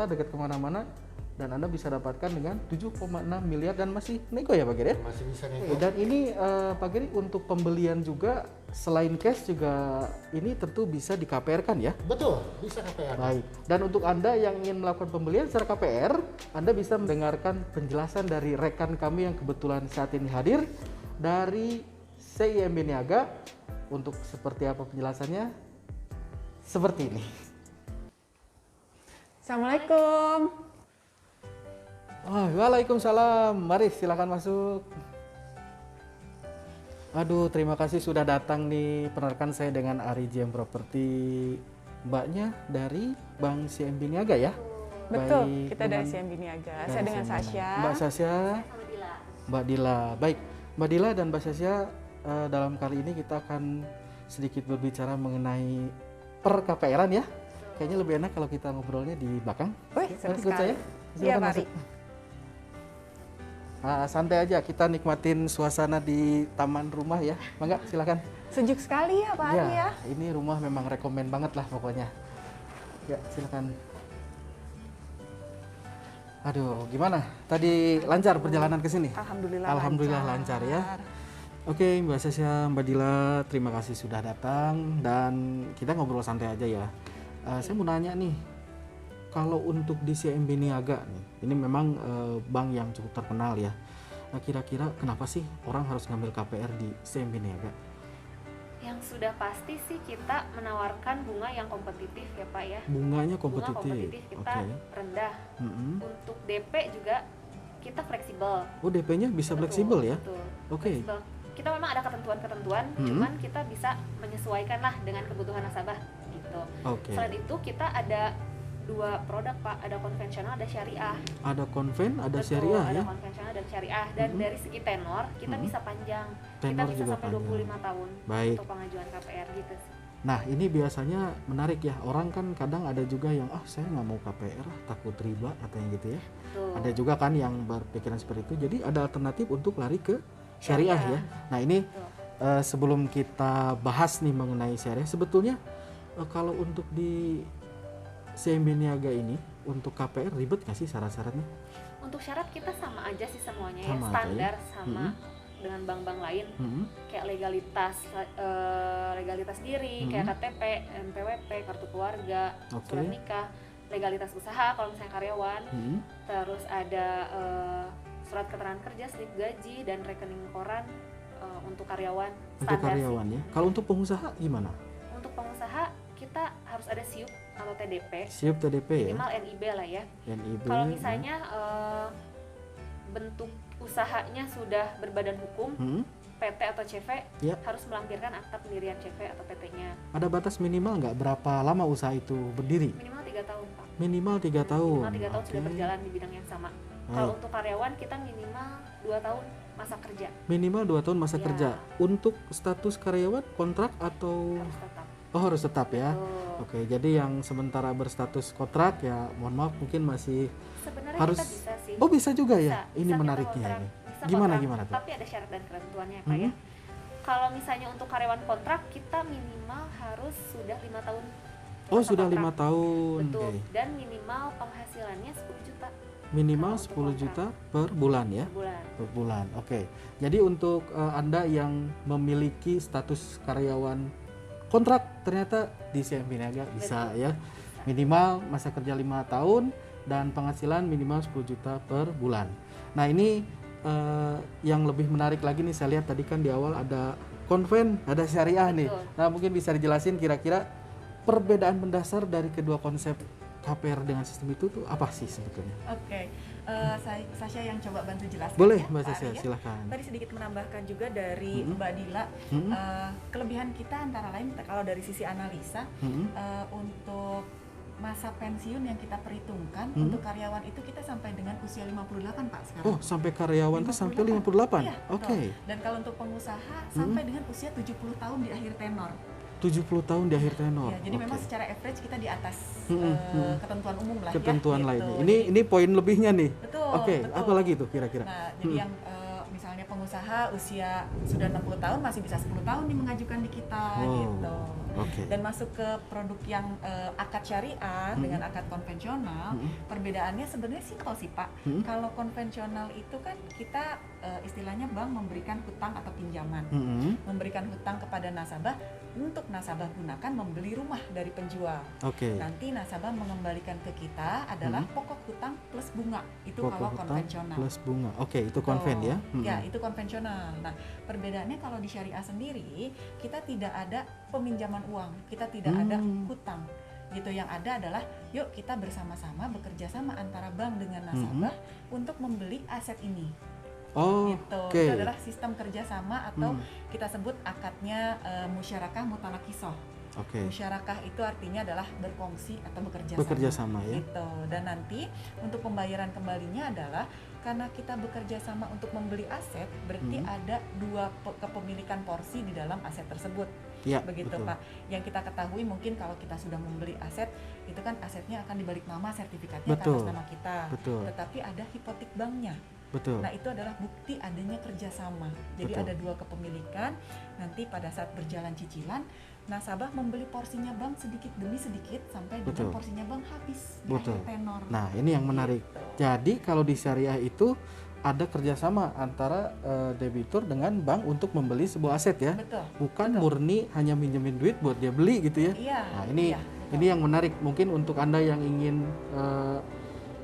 Speaker 1: dekat kemana-mana. Dan Anda bisa dapatkan dengan 7,6 miliar dan masih nego ya Pak Giri ya?
Speaker 2: Masih bisa nego.
Speaker 1: Dan ini Pak Giri untuk pembelian juga selain cash juga ini tentu bisa di KPR kan ya?
Speaker 2: Betul, bisa KPR.
Speaker 1: Baik. Dan untuk Anda yang ingin melakukan pembelian secara KPR, Anda bisa mendengarkan penjelasan dari rekan kami yang kebetulan saat ini hadir dari CIMB Niaga. Untuk seperti apa penjelasannya? Seperti ini.
Speaker 3: Assalamualaikum.
Speaker 1: Waalaikumsalam. Mari silakan masuk. Aduh, terima kasih sudah datang nih penerkan saya dengan Ari JM Property. Mbaknya dari Bank CIMB Niaga ya?
Speaker 3: Betul, kita dari CIMB Niaga. Saya dengan Sasha.
Speaker 1: Mbak Sasha, Mbak Dila. Baik, Mbak Dila dan Mbak Sasha, dalam kali ini kita akan sedikit berbicara mengenai per KPR-an ya. Kayaknya lebih enak kalau kita ngobrolnya di belakang.
Speaker 3: Wih, seru sekali.
Speaker 1: Saya.
Speaker 3: Iya, Pak Ari.
Speaker 1: Santai aja, kita nikmatin suasana di taman rumah ya. Mangga, silakan.
Speaker 3: Sejuk sekali ya Pak Ari ya.
Speaker 1: Ini rumah memang rekomen banget lah pokoknya. Ya, silakan. Aduh, gimana? Tadi lancar perjalanan ke sini?
Speaker 3: Alhamdulillah
Speaker 1: lancar ya. Oke, Mbak Sasha, Mbak Dila, terima kasih sudah datang dan kita ngobrol santai aja ya. Saya mau nanya nih, kalau untuk di CIMB Niaga nih, ini memang bank yang cukup terkenal ya. Kira-kira kenapa sih orang harus ngambil KPR di CIMB Niaga?
Speaker 4: Yang sudah pasti sih kita menawarkan bunga yang kompetitif ya Pak ya.
Speaker 1: Bunganya
Speaker 4: Bunga
Speaker 1: kompetitif.
Speaker 4: kompetitif kita rendah. Untuk DP juga kita fleksibel.
Speaker 1: Oh, DP-nya bisa
Speaker 4: Betul,
Speaker 1: fleksibel ya?
Speaker 4: betul.
Speaker 1: Oke.
Speaker 4: Fleksibel. Kita memang ada ketentuan-ketentuan, cuman kita bisa menyesuaikan lah dengan kebutuhan nasabah gitu.
Speaker 1: Oke.
Speaker 4: Selain itu kita ada 2 produk Pak, ada konvensional, ada syariah.
Speaker 1: Ada konven, ada
Speaker 4: Betul,
Speaker 1: syariah
Speaker 4: ada
Speaker 1: ya?
Speaker 4: konvensional dan syariah. Dan dari segi tenor kita bisa panjang. Kita
Speaker 1: Tenor
Speaker 4: bisa
Speaker 1: juga
Speaker 4: sampai
Speaker 1: panjang.
Speaker 4: 25 tahun
Speaker 1: Baik.
Speaker 4: untuk pengajuan KPR gitu sih.
Speaker 1: Nah, ini biasanya menarik ya. Orang kan kadang ada juga yang saya nggak mau KPR, takut riba katanya gitu ya.
Speaker 4: Tuh.
Speaker 1: Ada juga kan yang berpikiran seperti itu. Jadi ada alternatif untuk lari ke syariah ya. Nah, ini
Speaker 4: Betul.
Speaker 1: sebelum kita bahas nih mengenai syariah, sebetulnya kalau untuk di CMB Niaga ini untuk KPR ribet nggak sih syarat-syaratnya?
Speaker 4: Untuk syarat kita sama aja sih semuanya ya,
Speaker 1: Sama aja ya?
Speaker 4: standar sama dengan bank-bank lain. Kayak legalitas diri, kayak KTP, NPWP, kartu keluarga,
Speaker 1: Oke.
Speaker 4: surat nikah, legalitas usaha kalau misalnya karyawan, terus ada surat keterangan kerja, slip gaji, dan rekening koran untuk karyawan.
Speaker 1: Untuk
Speaker 4: Standar
Speaker 1: karyawan
Speaker 4: sih.
Speaker 1: ya. Kalau untuk pengusaha gimana?
Speaker 4: Untuk pengusaha kita harus ada SIUP atau TDP,
Speaker 1: Siap TDP ya?
Speaker 4: minimal NIB lah ya.
Speaker 1: NIB.
Speaker 4: Kalau misalnya bentuk usahanya sudah berbadan hukum, PT atau CV,
Speaker 1: Ya.
Speaker 4: harus melampirkan akta pendirian CV atau PT-nya.
Speaker 1: Ada batas minimal nggak berapa lama usaha itu berdiri?
Speaker 4: Minimal 3 tahun Pak.
Speaker 1: Minimal 3 tahun.
Speaker 4: Minimal 3 tahun sudah
Speaker 1: Oke.
Speaker 4: berjalan di bidang yang sama. Kalau untuk karyawan kita minimal 2 tahun masa kerja,
Speaker 1: Minimal 2 tahun masa
Speaker 4: Ya.
Speaker 1: kerja. Untuk status karyawan kontrak atau
Speaker 4: harus tetap.
Speaker 1: harus tetap ya.
Speaker 4: Betul.
Speaker 1: Oke, jadi yang sementara berstatus kontrak ya mohon maaf mungkin masih
Speaker 4: Sebenarnya
Speaker 1: harus.
Speaker 4: kita bisa sih.
Speaker 1: Oh, bisa juga ya.
Speaker 4: Bisa,
Speaker 1: Ini
Speaker 4: bisa kita
Speaker 1: menariknya
Speaker 4: kontrak,
Speaker 1: ini.
Speaker 4: bisa
Speaker 1: Gimana
Speaker 4: kontrak,
Speaker 1: gimana tuh?
Speaker 4: Tapi ada syarat dan ketentuannya Pak ya. Kalau misalnya untuk karyawan kontrak kita minimal harus sudah 5 tahun.
Speaker 1: Oh,
Speaker 4: masa
Speaker 1: sudah
Speaker 4: kontrak.
Speaker 1: 5 tahun.
Speaker 4: Betul.
Speaker 1: Oke.
Speaker 4: Dan minimal penghasilannya 10 juta
Speaker 1: Minimal
Speaker 4: Kalau untuk
Speaker 1: 10 juta per bulan ya.
Speaker 4: per bulan.
Speaker 1: Per bulan. Oke. Jadi untuk Anda yang memiliki status karyawan kontrak ternyata di CMB Niaga bisa
Speaker 4: Betul.
Speaker 1: ya. Minimal masa kerja 5 tahun dan penghasilan minimal 10 juta per bulan. Nah, ini yang lebih menarik lagi nih, saya lihat tadi kan di awal ada konven, ada syariah nih.
Speaker 4: Betul.
Speaker 1: Nah, mungkin bisa dijelasin kira-kira perbedaan mendasar dari kedua konsep KPR dengan sistem itu tuh apa sih sebetulnya?
Speaker 3: Oke, Sasha yang coba bantu jelaskan.
Speaker 1: Boleh
Speaker 3: ya,
Speaker 1: Mbak
Speaker 3: Pak
Speaker 1: Sasha,
Speaker 3: Arya.
Speaker 1: silahkan.
Speaker 3: Tadi sedikit menambahkan juga dari Mbak Dila, kelebihan kita antara lain kalau dari sisi analisa untuk masa pensiun yang kita perhitungkan untuk karyawan itu kita sampai dengan usia 58 Pak sekarang.
Speaker 1: Oh, sampai karyawan tuh sampai 58?
Speaker 3: Iya,
Speaker 1: Oke.
Speaker 3: betul. Dan kalau untuk pengusaha sampai dengan usia 70 tahun di akhir tenor.
Speaker 1: 70 tahun di akhir tenor.
Speaker 3: Ya, jadi
Speaker 1: Oke.
Speaker 3: memang secara average kita di atas ketentuan umum lah
Speaker 1: Ketentuan
Speaker 3: ya.
Speaker 1: lainnya.
Speaker 3: Gitu.
Speaker 1: Ini poin lebihnya nih.
Speaker 3: Betul.
Speaker 1: Oke,
Speaker 3: betul.
Speaker 1: apa lagi tuh kira-kira?
Speaker 3: Nah, jadi yang misalnya pengusaha usia sudah 60 tahun masih bisa 10 tahun nih mengajukan di kita gitu.
Speaker 1: Oke.
Speaker 3: Dan masuk ke produk yang akad syariah dengan akad konvensional, perbedaannya sebenarnya simpel sih Pak. Kalau konvensional itu kan kita istilahnya bank memberikan hutang atau pinjaman, memberikan hutang kepada nasabah untuk nasabah gunakan membeli rumah dari penjual.
Speaker 1: Oke.
Speaker 3: Nanti nasabah mengembalikan ke kita adalah pokok hutang plus bunga. Itu
Speaker 1: Pokok
Speaker 3: kalau
Speaker 1: hutang
Speaker 3: konvensional.
Speaker 1: plus bunga. Oke, itu konven ya.
Speaker 3: Ya, itu konvensional. Nah, perbedaannya kalau di syariah sendiri, kita tidak ada peminjaman uang, kita tidak ada hutang. Gitu, yang ada adalah yuk kita bersama-sama bekerja sama antara bank dengan nasabah untuk membeli aset ini.
Speaker 1: Oh,
Speaker 3: Gitu.
Speaker 1: oke.
Speaker 3: Itu adalah sistem kerjasama atau kita sebut akadnya musyarakah mutalakisoh.
Speaker 1: Oke.
Speaker 3: Musyarakah itu artinya adalah berkongsi atau
Speaker 1: Bekerja sama ya.
Speaker 3: gitu. Dan nanti untuk pembayaran kembalinya adalah karena kita bekerja sama untuk membeli aset, berarti ada dua kepemilikan porsi di dalam aset tersebut.
Speaker 1: Ya,
Speaker 3: Begitu
Speaker 1: betul.
Speaker 3: Pak. Yang kita ketahui mungkin kalau kita sudah membeli aset, itu kan asetnya akan dibalik nama, sertifikatnya ke
Speaker 1: Betul.
Speaker 3: atas nama kita.
Speaker 1: Betul.
Speaker 3: Tetapi ada hipotek banknya.
Speaker 1: Betul.
Speaker 3: Nah, itu adalah bukti adanya kerjasama. Jadi
Speaker 1: Betul.
Speaker 3: ada dua kepemilikan. Nanti pada saat berjalan cicilan, nasabah membeli porsinya bank sedikit demi sedikit sampai
Speaker 1: Betul.
Speaker 3: dengan porsinya bank habis di
Speaker 1: Betul.
Speaker 3: akhir tenor.
Speaker 1: Nah, ini yang menarik. Jadi kalau di syariah itu ada kerjasama antara debitur dengan bank untuk membeli sebuah aset ya,
Speaker 3: Betul.
Speaker 1: bukan
Speaker 3: Betul.
Speaker 1: murni hanya minjemin duit buat dia beli gitu ya.
Speaker 3: Iya.
Speaker 1: Nah, ini
Speaker 3: iya, betul.
Speaker 1: ini yang menarik. Mungkin untuk Anda yang ingin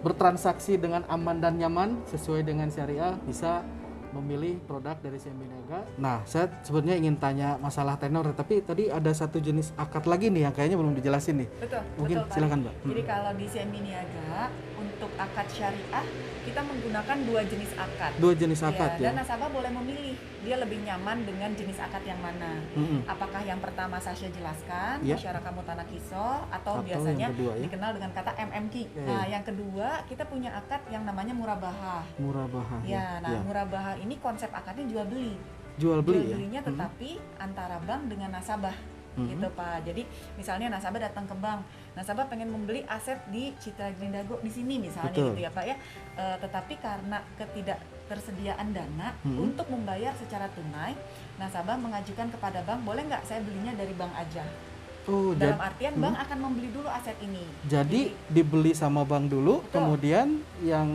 Speaker 1: bertransaksi dengan aman dan nyaman sesuai dengan syariah, bisa memilih produk dari CMB Niaga. Nah, saya sebenarnya ingin tanya masalah tenor, tapi tadi ada satu jenis akad lagi nih yang kayaknya belum dijelasin nih.
Speaker 3: Betul.
Speaker 1: Mungkin
Speaker 3: betul, Pak.
Speaker 1: silakan, Mbak.
Speaker 3: Jadi kalau di CMB Niaga untuk untuk akad syariah kita menggunakan 2 jenis akad.
Speaker 1: 2 jenis akad ya.
Speaker 3: Dan nasabah boleh memilih dia lebih nyaman dengan jenis akad yang mana. Apakah yang pertama Sasha jelaskan, Musyarakah Mutanakiso, atau biasanya
Speaker 1: yang kedua,
Speaker 3: dikenal dengan kata MMQ. Nah, yang kedua kita punya akad yang namanya murabahah.
Speaker 1: Murabahah.
Speaker 3: Ya, nah murabahah ini konsep akadnya jual beli.
Speaker 1: Jual
Speaker 3: Belinya tetapi antara bank dengan nasabah. Gitu Pak. Jadi misalnya nasabah datang ke bank, nasabah pengen membeli aset di Citra Grindago di sini misalnya gitu ya Pak ya. Tetapi karena ketidaktersediaan dana untuk membayar secara tunai, nasabah mengajukan kepada bank, boleh nggak saya belinya dari bank aja? Dalam artian bank akan membeli dulu aset ini.
Speaker 1: Jadi dibeli sama bank dulu, kemudian yang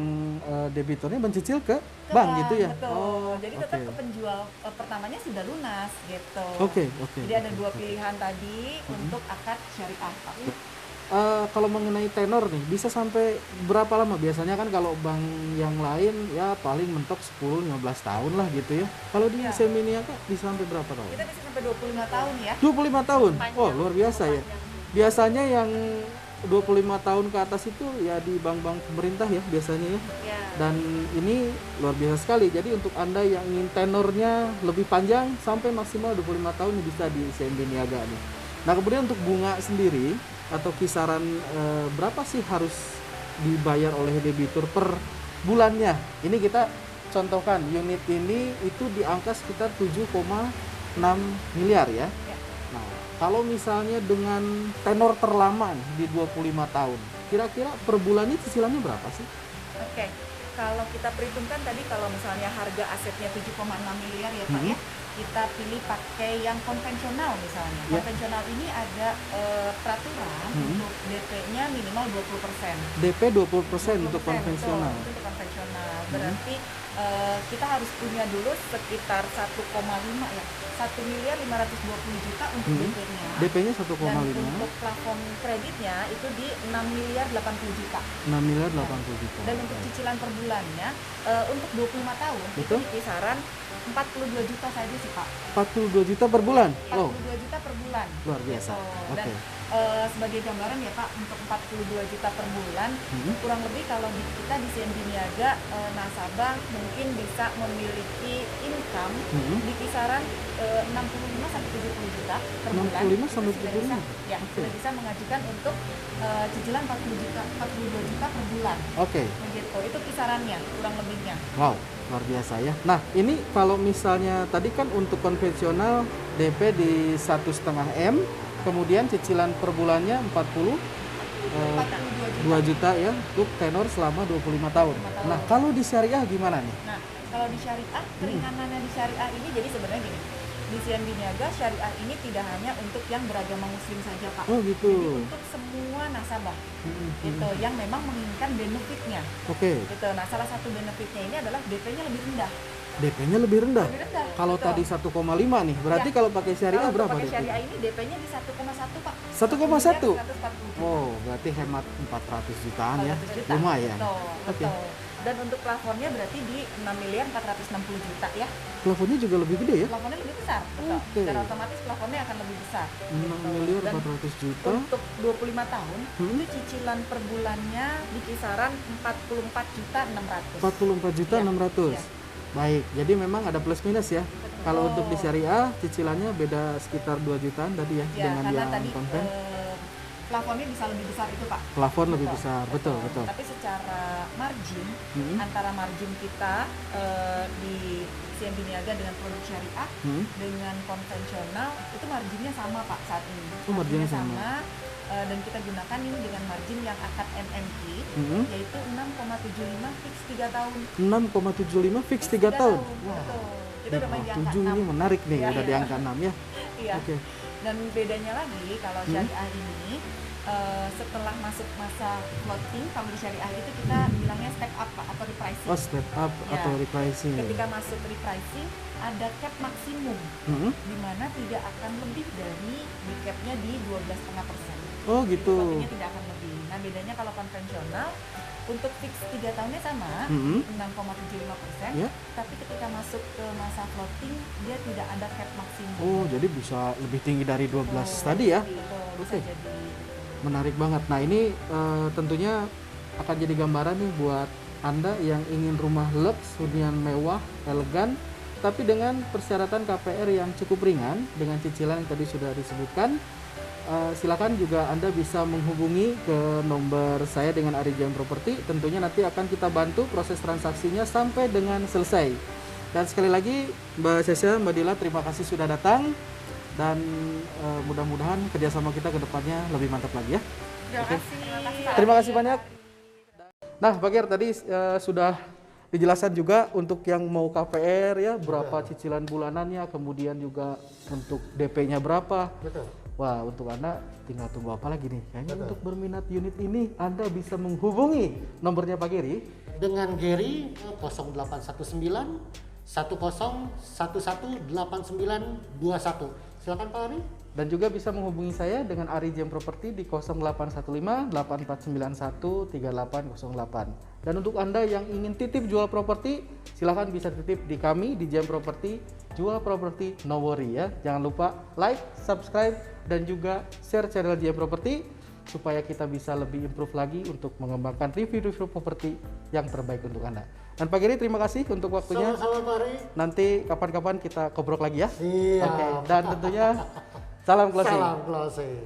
Speaker 1: debiturnya mencicil ke bank gitu ya.
Speaker 3: Betul. Jadi tetap ke penjual pertamanya sudah lunas gitu.
Speaker 1: Oke.
Speaker 3: Jadi ada 2 pilihan tadi untuk akad syariah Pak.
Speaker 1: Kalau mengenai tenor nih, bisa sampai berapa lama? Biasanya kan kalau bank yang lain ya paling mentok 10-15 tahun lah gitu ya. Kalau di Seminiaga bisa sampai berapa tahun?
Speaker 3: Kita bisa sampai 25 tahun ya.
Speaker 1: 25 tahun?
Speaker 4: Panjang,
Speaker 1: Oh luar biasa ya. Biasanya yang 25 tahun ke atas itu ya di bank-bank pemerintah ya biasanya ya. Dan ini luar biasa sekali. Jadi untuk Anda yang ingin tenornya lebih panjang sampai maksimal 25 tahun bisa di CMB Niaga nih. Nah kemudian untuk bunga sendiri atau kisaran berapa sih harus dibayar oleh debitur per bulannya? Ini kita contohkan unit ini itu di angka sekitar 7,6 miliar ya. Nah, kalau misalnya dengan tenor terlama di 25 tahun, kira-kira per bulannya cicilannya berapa sih?
Speaker 3: Oke. Kalau kita perhitungkan tadi kalau misalnya harga asetnya 7,6 miliar ya Pak ya, kita pilih pakai yang konvensional misalnya. Konvensional ini ada peraturan untuk DP-nya minimal 20%.
Speaker 1: DP 20% untuk konvensional.
Speaker 3: Betul, untuk konvensional. Berarti kita harus punya dulu sekitar 1,5 ya. 1.520 juta untuk DP-nya.
Speaker 1: DP-nya 1,5.
Speaker 3: Dan untuk plafon kreditnya itu di 6.080 juta.
Speaker 1: 6.080 juta.
Speaker 3: Dan untuk cicilan per bulannya untuk 25 tahun itu di kisaran 42 juta saja sih Pak.
Speaker 1: 42 juta per bulan?
Speaker 3: 42 juta per bulan.
Speaker 1: Luar biasa.
Speaker 3: Dan sebagai gambaran ya Pak, untuk 42 juta per bulan, kurang lebih kalau kita di CMB Niaga, nasabah mungkin bisa memiliki income di kisaran 65 sampai 70 juta per bulan.
Speaker 1: 65 sampai 75?
Speaker 3: Ya, sudah bisa mengajukan untuk cicilan 42 juta per bulan. Begitu, itu kisarannya, kurang lebihnya.
Speaker 1: Wow, luar biasa ya. Nah, ini kalau misalnya tadi kan untuk konvensional DP di 1,5 M, kemudian cicilan per bulannya 42 juta ya untuk tenor selama 25 tahun. Nah, kalau di syariah gimana nih?
Speaker 3: Nah, kalau di syariah, keringanannya di syariah ini jadi sebenarnya gini. Di CMB Niaga, syariah ini tidak hanya untuk yang beragama muslim saja Pak.
Speaker 1: Oh gitu.
Speaker 3: Jadi untuk semua nasabah gitu yang memang menginginkan benefitnya. Gitu. Nah, salah satu benefitnya ini adalah DP-nya lebih rendah.
Speaker 1: DP-nya lebih rendah. Kalau
Speaker 3: betul.
Speaker 1: Tadi 1,5 nih, berarti kalau pakai syariah
Speaker 3: kalau
Speaker 1: berapa
Speaker 3: pakai
Speaker 1: DP?
Speaker 3: syariah ini DP-nya di 1,1 Pak.
Speaker 1: 1,1?
Speaker 3: 140 juta.
Speaker 1: Oh, berarti hemat 400 jutaan ya.
Speaker 3: 400 juta.
Speaker 1: Lumayan.
Speaker 3: Betul. Dan untuk plafonnya berarti di 6.460 juta ya.
Speaker 1: Plafonnya juga lebih gede ya?
Speaker 3: Plafonnya lebih besar, betul. Dan otomatis plafonnya akan lebih besar.
Speaker 1: 6.400 juta.
Speaker 3: Untuk 25 tahun, itu cicilan per bulannya di kisaran 44 juta 600.
Speaker 1: 44 juta 600.
Speaker 3: Ya.
Speaker 1: Baik, jadi memang ada plus minus ya. Kalau untuk di syariah cicilannya beda sekitar 2 jutaan tadi ya, dengan
Speaker 3: karena
Speaker 1: yang
Speaker 3: tadi
Speaker 1: konven.
Speaker 3: plafonnya bisa lebih besar itu Pak.
Speaker 1: Plafon lebih besar, betul.
Speaker 3: Tapi secara margin, antara margin kita di CMB Niaga dengan produk syariah dengan konvensional itu marginnya sama Pak saat ini.
Speaker 1: Marginnya sama.
Speaker 3: Dan kita gunakan ini dengan margin yang akad MMQ yaitu 6,75 fix 3 tahun.
Speaker 1: 6,75 fix 3 tahun.
Speaker 3: Betul. Itu udah main di angka
Speaker 1: 7 ini menarik nih, udah di angka 6 ya.
Speaker 3: Iya. Dan bedanya lagi kalau syariah ini setelah masuk masa floating, kalau di syariah itu kita bilangnya step up Pak, atau repricing.
Speaker 1: Oh, step up atau repricing.
Speaker 3: Ketika masuk repricing ada cap maksimum di mana tidak akan lebih dari di capnya di 12,5%.
Speaker 1: Oh gitu.
Speaker 3: Floatingnya tidak akan lebih. Nah bedanya kalau konvensional untuk fix 3 tahunnya sama 6,75%, tapi ketika masuk ke masa floating dia tidak ada cap maksimum.
Speaker 1: Oh jadi bisa lebih tinggi dari 12 tadi ya?
Speaker 3: Betul, bisa jadi.
Speaker 1: Menarik banget. Nah ini tentunya akan jadi gambaran nih buat Anda yang ingin rumah lux, hunian mewah, elegan, tapi dengan persyaratan KPR yang cukup ringan dengan cicilan yang tadi sudah disebutkan. Silakan juga Anda bisa menghubungi ke nomor saya dengan Ari Jam Property. Tentunya nanti akan kita bantu proses transaksinya sampai dengan selesai. Dan sekali lagi Mbak Sesha, Mbak Dila, terima kasih sudah datang. Dan mudah-mudahan kerjasama kita ke depannya lebih mantap lagi ya. Terima kasih banyak. Nah, Pak Ger, tadi sudah dijelaskan juga untuk yang mau KPR ya, berapa cicilan bulanannya, kemudian juga untuk DP-nya berapa.
Speaker 2: Betul.
Speaker 1: Wah, untuk Anda tinggal tunggu apa lagi nih? Kayaknya untuk berminat unit ini Anda bisa menghubungi nomornya Pak Geri
Speaker 2: dengan Geri 0819 10118921. Silakan Pak Ari.
Speaker 1: Dan juga bisa menghubungi saya dengan Ari Jam Property di 0815 8491 3808. Dan untuk Anda yang ingin titip jual properti, silahkan bisa titip di kami di Jam Property. Jual properti no worry ya. Jangan lupa like, subscribe, dan juga share channel Jam Property supaya kita bisa lebih improve lagi untuk mengembangkan review-review properti yang terbaik untuk Anda. Dan Pak Geri, terima kasih untuk waktunya.
Speaker 2: Sama-sama Pak Ari.
Speaker 1: Nanti kapan-kapan kita kobrol lagi ya.
Speaker 2: Siap.
Speaker 1: Oke. Dan tentunya salam closing.
Speaker 2: Salam closing.